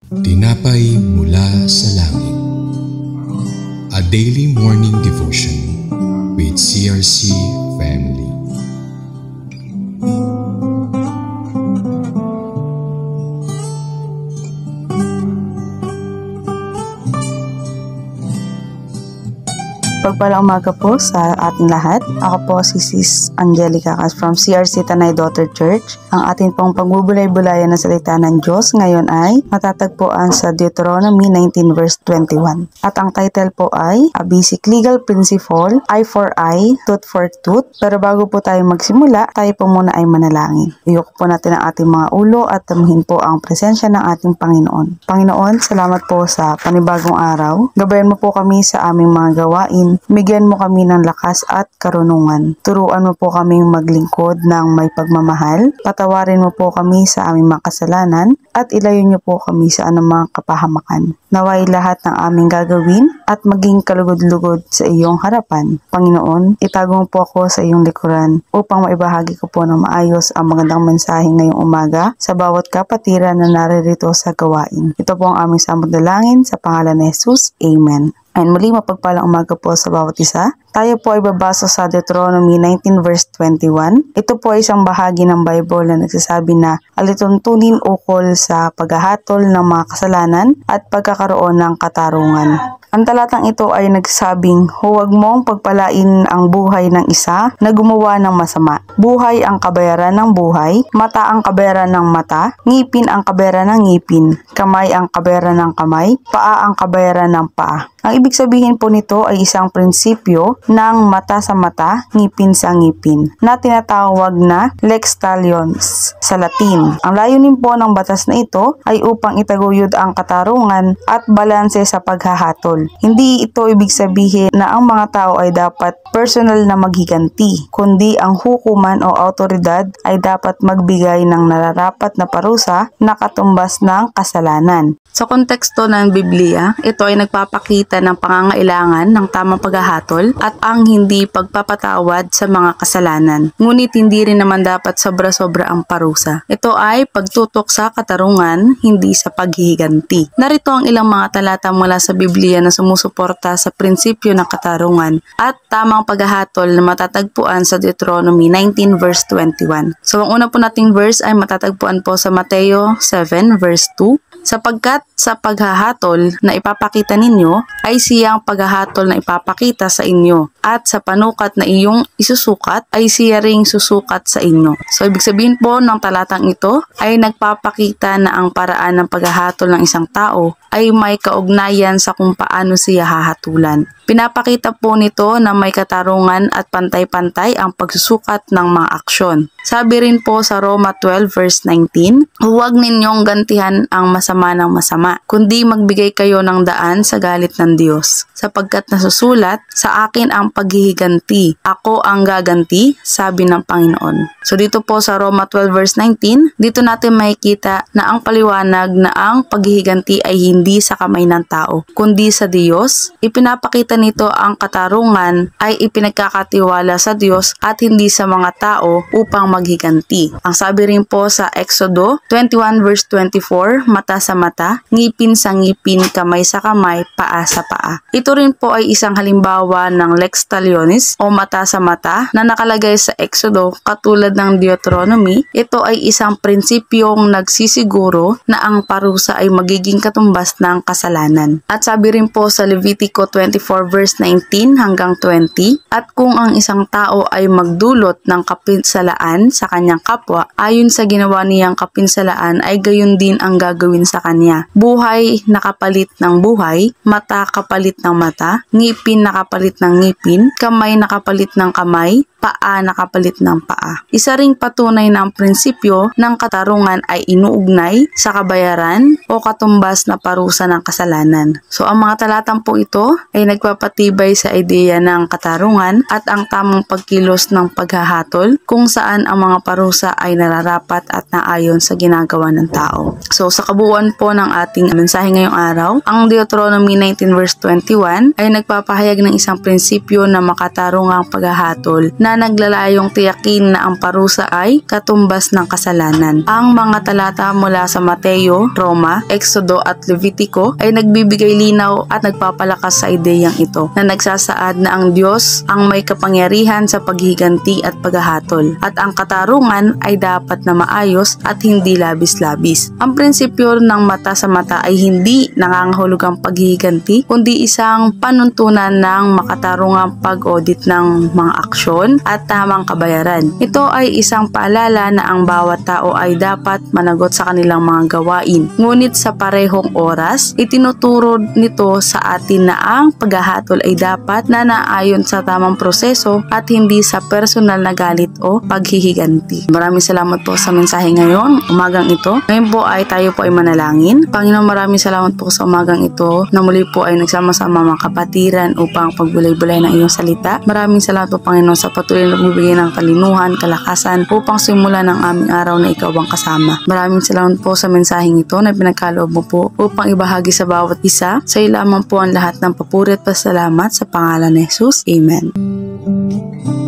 Tinapay mula sa langit. A daily morning devotion with CRC Family. Pagpalang umaga po sa ating lahat. Ako po si Sis Angelica from CRC Tanay Daughter Church. Ang ating pong pagbubulay-bulayan ng salita ng Diyos ngayon ay matatagpuan sa Deuteronomy 19 verse 21. At ang title po ay A Basic Legal Principle, Eye for Eye, Tooth for Tooth. Pero bago po tayo magsimula, tayo po muna ay manalangin. Iyok po natin ang ating mga ulo at tamuhin po ang presensya ng ating Panginoon. Panginoon, salamat po sa panibagong araw. Gabayan mo po kami sa aming mga gawain. Bigyan mo kami ng lakas at karunungan. Turuan mo po kaming maglingkod ng may pagmamahal. Patawarin mo po kami sa aming mga kasalanan at ilayo niyo po kami sa anumang kapahamakan. Naway lahat ng aming gagawin at maging kalugod-lugod sa iyong harapan. Panginoon, itago mo po ako sa iyong likuran upang maibahagi ko po ng maayos ang magandang mensahe ngayong umaga sa bawat kapatiran na naririto sa gawain. Ito po ang aming samot dalangin sa pangalan ni Jesus. Amen. And muli mapagpalang umaga po sa bawat isa. Tayo po ay babasa sa Deuteronomy 19 verse 21. Ito po ay isang bahagi ng Bible na nagsasabi na alituntunin ukol sa paghahatol ng mga kasalanan at pagkakaroon ng katarungan. Ang talatang ito ay nagsabing, huwag mong pagpalain ang buhay ng isa na gumawa ng masama. Buhay ang kabayaran ng buhay, mata ang kabayaran ng mata, ngipin ang kabayaran ng ngipin, kamay ang kabayaran ng kamay, paa ang kabayaran ng paa. Ang ibig sabihin po nito ay isang prinsipyo ng mata sa mata, ngipin sa ngipin, na tinatawag na lex talionis sa Latin. Ang layunin po ng batas na ito ay upang itaguyod ang katarungan at balanse sa paghahatol. Hindi ito ibig sabihin na ang mga tao ay dapat personal na maghiganti, kundi ang hukuman o autoridad ay dapat magbigay ng nararapat na parusa na katumbas ng kasalanan. Sa konteksto ng Biblia, ito ay nagpapakita ng pangangailangan ng tamang paghahatol at ang hindi pagpapatawad sa mga kasalanan. Ngunit hindi rin naman dapat sobra-sobra ang parusa. Ito ay pagtutok sa katarungan, hindi sa paghihiganti. Narito ang ilang mga talata mula sa Biblia na sumusuporta sa prinsipyo ng katarungan at tamang paghahatol na matatagpuan sa Deuteronomy 19 verse 21. So ang una po nating verse ay matatagpuan po sa Mateo 7 verse 2. Sapagkat sa paghahatol na ipapakita ninyo ay siyang paghahatol na ipapakita sa inyo at sa panukat na iyong isusukat ay siya ring susukat sa inyo. So ibig sabihin po ng talatang ito ay nagpapakita na ang paraan ng paghahatol ng isang tao ay may kaugnayan sa kung paano siya hahatulan. Pinapakita po nito na may katarungan at pantay-pantay ang pagsusukat ng mga aksyon. Sabi rin po sa Roma 12 verse 19, huwag ninyong gantihan ang masama ng masama, kundi magbigay kayo ng daan sa galit ng Diyos. Sapagkat nasusulat, sa akin ang paghihiganti, ako ang gaganti, sabi ng Panginoon. So dito po sa Roma 12 verse 19, dito natin makikita na ang paliwanag na ang paghihiganti ay hindi sa kamay ng tao, kundi sa Diyos. Ipinapakita nito ang katarungan ay ipinagkakatiwala sa Diyos at hindi sa mga tao upang maghiganti. Ang sabi rin po sa Exodo 21 verse 24, mata sa mata, ngipin sa ngipin, kamay sa kamay, paa sa paa. Ito rin po ay isang halimbawa ng lex talionis o mata sa mata na nakalagay sa Exodo katulad ng Deuteronomy. Ito ay isang prinsipyong nagsisiguro na ang parusa ay magiging katumbas ng kasalanan. At sabi rin po sa Levitico 24 verse 19 hanggang 20, at kung ang isang tao ay magdulot ng kapinsalaan sa kanyang kapwa, ayon sa ginawa niyang kapinsalaan ay gayon din ang gagawin sa kanya. Buhay nakapalit ng buhay, mata kapalit ng mata, ngipin nakapalit ng ngipin, kamay nakapalit ng kamay, paa nakapalit ng paa. Isa ring patunay ng prinsipyo ng katarungan ay inuugnay sa kabayaran o katumbas na parusa ng kasalanan. So ang mga talatang po ito ay nagpapatibay sa ideya ng katarungan at ang tamang pagkilos ng paghahatol kung saan ang mga parusa ay nararapat at naayon sa ginagawa ng tao. So sa kabuuan po ng ating mensahe ngayong araw, ang Deuteronomy 19 verse 21 ay nagpapahayag ng isang prinsipyo prinsipyo na makatarungang paghahatol na naglalayong tiyakin na ang parusa ay katumbas ng kasalanan. Ang mga talata mula sa Mateo, Roma, Exodo at Levitico ay nagbibigay linaw at nagpapalakas sa ideyang ito na nagsasaad na ang Diyos ang may kapangyarihan sa paghiganti at paghahatol at ang katarungan ay dapat na maayos at hindi labis-labis. Ang prinsipyo ng mata sa mata ay hindi nangangahulugang paghiganti kundi isang panuntunan ng makatarungang pag-audit ng mga aksyon at tamang kabayaran. Ito ay isang paalala na ang bawat tao ay dapat managot sa kanilang mga gawain. Ngunit sa parehong oras, itinuturo nito sa atin na ang paghahatol ay dapat na naayon sa tamang proseso at hindi sa personal na galit o paghihiganti. Maraming salamat po sa mensahe ngayon, umagang ito. Ngayon po ay tayo po ay manalangin. Panginoon, maraming salamat po sa umagang ito na muli po ay nagsama-sama mga kapatiran upang pagbulay-bulay ng iyong salita. Maraming salamat po Panginoon sa patuloy na nagbibigay ng kalinuhan, kalakasan upang simulan ng aming araw na ikaw ang kasama. Maraming salamat po sa mensaheng ito na pinagkaloob mo po upang ibahagi sa bawat isa. Sa iyo lamang po ang lahat ng papuri at pasalamat sa pangalan ni Jesus. Amen.